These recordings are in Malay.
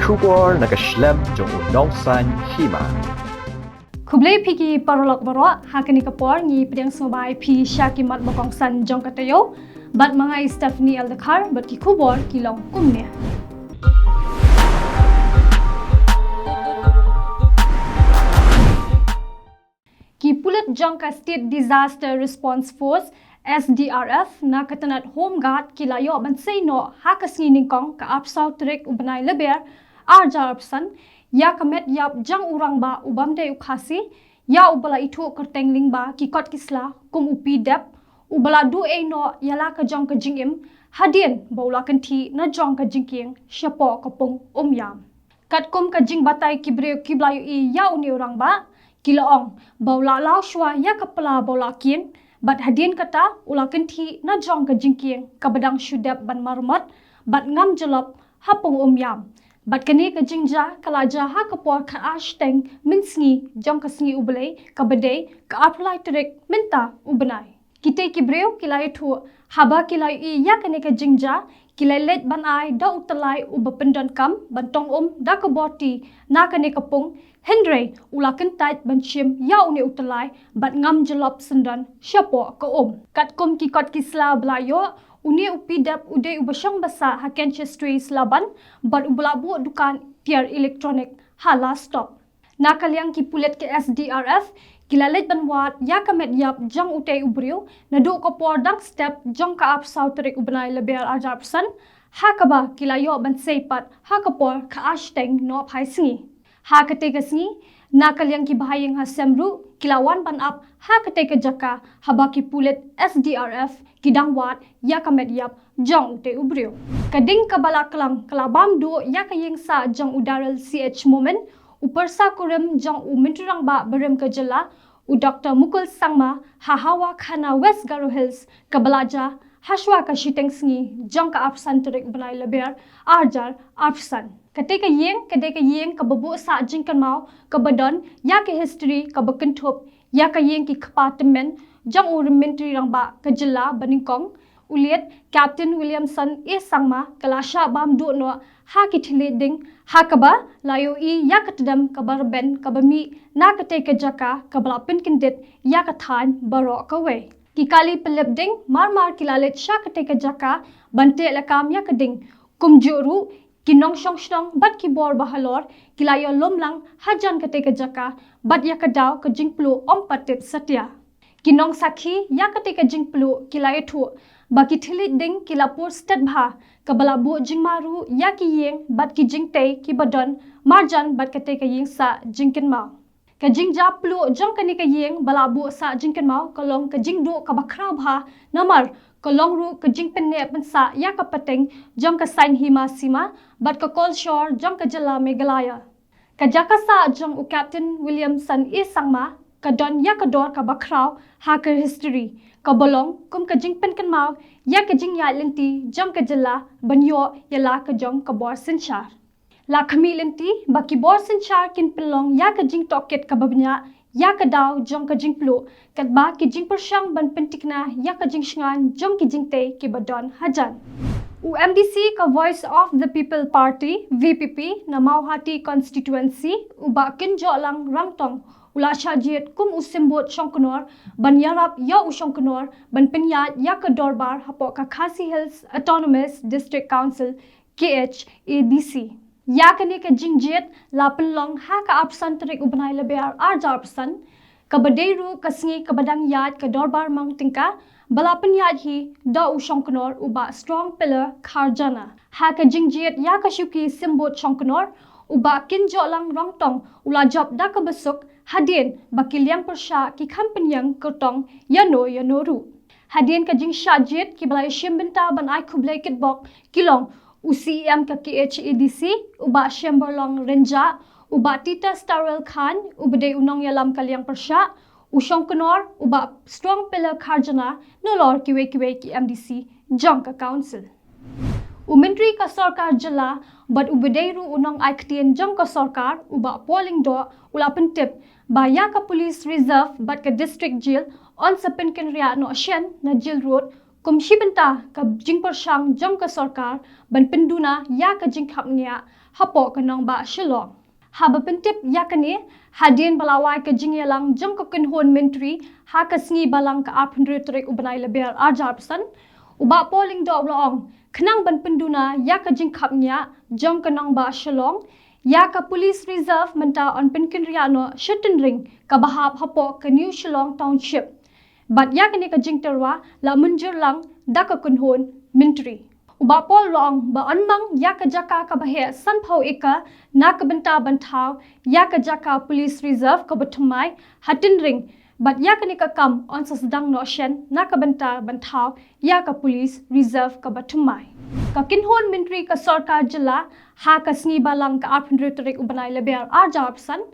Khubor nakaslem Jong Bakongsan Hima. Kublai pigi parolak barok hakani kapor ngi pedang sobai pi syakimat Bakongsan Jong Taïew bat mangai Stephanie Aldakar bat ki Khubor kilong kumne. Ki Pulit Jongka State Disaster Response Force SDRF na katanat home guard kilayo bansay no hakasngi ningkong ka apsaw trek ubanay leber arjarapsan ya kamet yap jang urang ba ubam de ukhasi ya ubala itu kertengling ba ki kot kisla kum upi dep ubala du e no yala ka jong ka jingim hadien baula kanthi na jong ka jingking syapo kapung yam kat kum ka jing batai kibre kiblayu i ya uni urang ba kilaong baula law shwa ya kapala baula kin bat hadien kata ulakan thi na jong ka jingking ka badang syudap ban marmat bat ngam jelop hapung yam bat kani ka jingja kalaja ha kapor ka ashteng minsngi jong ka sngi ublei ka badai ka apply trek minta ubenai kite kibreu kilai thu haba kilai i ya kani ka jingja kilai let ban ai da utalai ubapendan kam bantong da ka boti na kani kapung Henry ulakan tait banchim ya uni utalai bat ngam jelop sendan syapo ka kat kum ki kot kisla blayo uni upi dap ude ubasyang basa haken chestri slaban bat ublabu dukan tiar elektronik hala stop nakaliang ki pulet ke SDRF kilalet banwat ya kamet yap jang utei ubriu nadu ko pordang step jang ka ap sauterik ubenai leber ajarpsan hakaba kilayo ban seipat hakapor ka ashteng no phai singi ha kate ka singi nakaliang ki bahayeng ha semru kilawan ban ap ha kate ka jaka habaki pulet SDRF kidang wat ya kamet yap jang utei ubriu kading kabala klang kalabam du ya kayeng sa jang udaral CH moment upersa kurem jang uminturang ba berem ke jela u Dr. Mukul Sangma hahawa khana West Garo Hills kabalaja haswa ka shiteng sngi jang ka apsan terik benai leber arjar apsan kate ka yeng ka babu sa jingkan mau ka badon ya ka history ka bakenthop ya ka yeng ki khapatemen jang u mentri rang ba ka jela baningkong uliet Captain Williamson e sangma kalasha bam do no ha ki thile ding ha kaba layo i ya katdam kabar ben kabami na kate ka jaka kabla pin kindet ya ka than baro ka we ki kali pelep ding mar kilalet sha kate ka jaka bante lakam ya kading kumjuru kinong shong bat ki bor bahalor kilayo lomlang hajan kate ka jaka bat ya kadaw ka jingplu patip satya kinong sakhi ya kate ka jingplu kilayo thu baki thilit ding kilapur stat bha kabala bu jingmaru ya ki yeng bat ki jingte ki badon marjan bat kate ka yeng sa jingken mau ka jingja plu jong kani ka yeng balabu sa jingken mau kolong ka jingdu ka bakrau bha namar kolong ru ka jingpen ne pensa ya ka pateng jong ka sign Hima sima bat ka call shore jong ka jala Meghalaya ka jaka sa jong u Captain Williamson e sangma ka don ya ka dor ka bakrau ha ka history ka bolong kum ka jingpen kan mau ya ka jing ya lenti jong ka jala banyo yala ka jong ka bor sinchar la khami lenti baki bor sinchar kin pelong ya ka jing toket ka babnya ya ka daw jong ka jing plu kat ba ki jing persyang ban pentikna ya ka jing shngan jong ki jing te ki badon hajan UMDC ka Voice of the People Party VPP na Mauhati constituency uba kin jolang rangtong ula shajiet kum usimbot shongkonor ban yarap ya ushongkonor ban pinyat ya ka dorbar hapo ka Khasi Hills Autonomous District Council KHADC ya kani ka jingjet la pelong ha ka apsan terik ubenai leber arjarpsan ka badeiru ka sngi ka badang yat ka dorbar mang tingka bala pinyat hi da ushongkonor uba strong pillar kharjana ha ka jingjet ya ka shuki simbot shongkonor uba kin jolang rongtong ula job da ka besuk hadien bakiliang persha ki kampenyang kotong yanoru hadien ka jing shajet ki balai shimbenta ban ai khublai kit bok kilong UCM ka KHADC uba shemberlong renja uba tita starwell khan ubade unong yalam kaliang persha usong konor uba strong pillar kharjana nolor kiwe ki MDC jong ka council Umentri ka sarkar jala bat ubedeiru unong aiktien jong ka sarkar uba polling do ula pentip ba ya ka police reserve bat ka district jail on sa penken ria no shen na jail road Komisi benta ka jing persang jong ka sarkar ban penduna ya ka jing khapnya hapo ka nong ba shilong. Haba pentip ya kani hadien balawai ka jing yalang jong ka kunhon menteri ha ka sngi balang ka aphendri trek ubanai leber arjar pesan uba polling do ulong kenang ban penduna ya ka jing khapnya jong ka nong ba shilong ya ka police reserve menta on penkin riano shitten ring ka bahap hapo ka new shillong township. But ya kani ka jing terwa la munjur lang da ka kunhon menteri. Uba pol long ba anmang ya ka jaka ka bahe san phau eka na ka benta bantau ya ka jaka police reserve ka batumai hatin ring. But ya kani ka kam on sasdang no shen na ka benta bantau ya ka police reserve ka batumai. Ka kinhon menteri ka sarkar jila ha ka sngi balang ka aphendri tarik ubanai leber arjapsan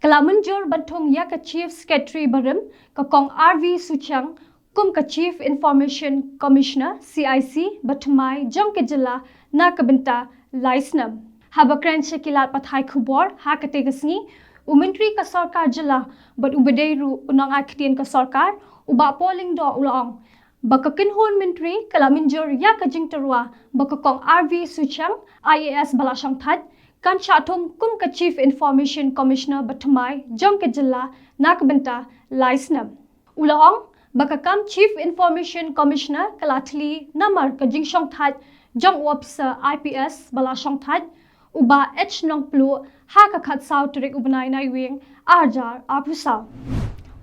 kala munjur bantung ya ka chief secretary barim ka kong RV Suchang kum ka chief information commissioner CIC batumai jong ke jila na ka benta laisnam haba kran shakilat pathai Khubor ha ka tegasngi umentri ka sarkar jila bat ubedeiru unang akhtien ka sarkar uba polling do ulong baka kinhon menteri kala munjur ya ka jingterwa baka kong RV Suchang IAS balasang that kan chathum kum ka chief information commissioner batumai jong ke jilla nakbenta laisnam ulong baka kam chief information commissioner kalathli namar ka jingshong that jong officer IPS balasong that uba h nong plu ha ka khatsaw turik ubnai nai wing arjar apusau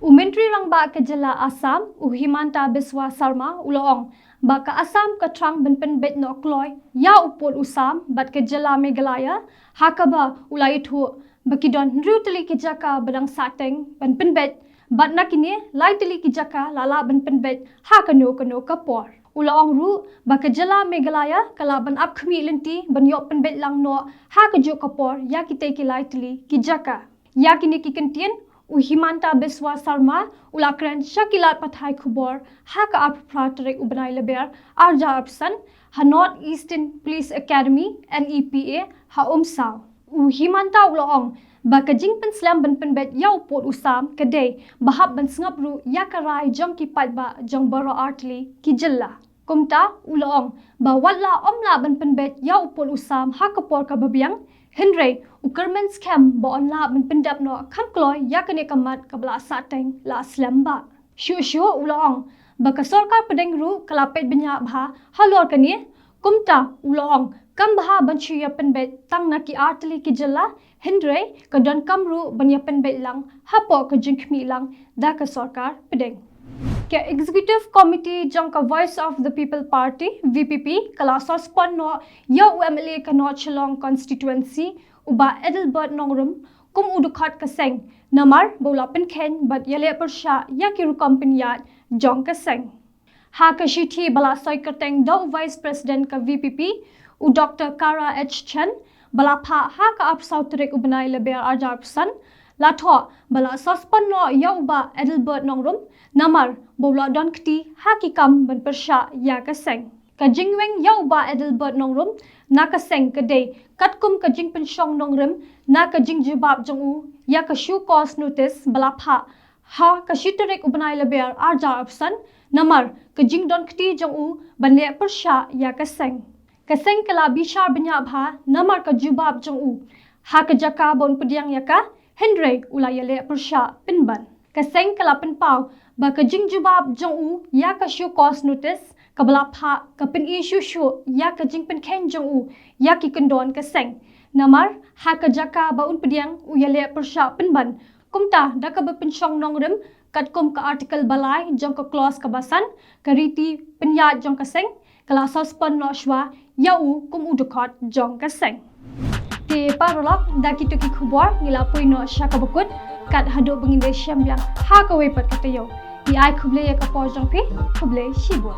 umentri rangba ke jilla Assam Himanta Biswa Sarma ulong baka Assam ka trang benpen bet no kloy ya upol usam bat ke jilla Meghalaya hakaba ulai thu bakidon rutli ki jaka badang sateng benpen bet bat nakini laitli ki jaka lala benpen bet hakano kano kapor ulong ru baka jilla Meghalaya kalaban ap khmi lenti ban yok pen bet lang no hakajo kapor ya kite ki laitli ki jaka ya kini ki kentien Himanta Biswa Sarma ulakran shakilat pathai Khubor ha ka appratrek ubanai leber arja apsan ha North Eastern Police Academy NEPA ha umsaw Himanta ulong baka jingpen slam benpen bet yau pot usam kedai bahap ban sngapru yakarai jong ki patba jong baro artli ki jilla kumta ulong ba walla omla benpen bet yau pot usam ha kapor ka babiang Henry ukermen scam bo onla benpen dap no kham kloy yakane kamat kabla sateng la slamba shu ulong baka sarkar pedeng ru kalapet benya bha halor kani kumta ulong kam bha banchi yapen bet tang na ki artli ki jilla Henry kadon kamru ban yapen bet lang hapo ka jinkmi lang da ka sarkar pedeng ke executive committee jong ka voice of the people party VPP kala sospon no ya UMLA ka no chalong constituency uba Edelbert nongrum kum udukhat ka seng namar bola pen khen bat yale persha ya ki ru company yat jong ka seng ha ka shithi bala soi ka teng do vice president ka VPP u Dr Kara H Chen bala pha ha ka up south trek ubanai leber arjar san latho bala sospon no ya uba Edelbert nongrum namar bola don kti ha ki kam ban persha ya ka seng ka jingweng ya uba Edelbert nongrum na ka seng ka day kat kum ka jing pen shong nongrum na ka jing jibab jong u ya ka show cause notice bala pha ha ka shitrek ubanai leber arjar opsan namar ka jing don kti jong u ban le persha ya ka seng kala bishar benya bha namar ka jibab jong u ha ka jaka bon pediang ya ka Henry ulayale persha pinban kaseng kala penpau ba ka jing jibab jong u ya ka show cause notice kabla pha ka pen issue show ya ka jing pen khen jong u ya ki kendon kaseng namar ha ka jaka ba un pediang u yale persha pinban kumta da ka ba pen shong nongrim kat kum ka article balai jong ka clause ka basan ka riti penya jong kaseng kala sospon no shwa ya u kum u dokot jong kaseng Di parolak daki tuki Khubor ngila puino syaka bekut kat hado benginde syam yang ha ka wepat kata yo. Di ai kuble ya ka pojong pi kuble shibur.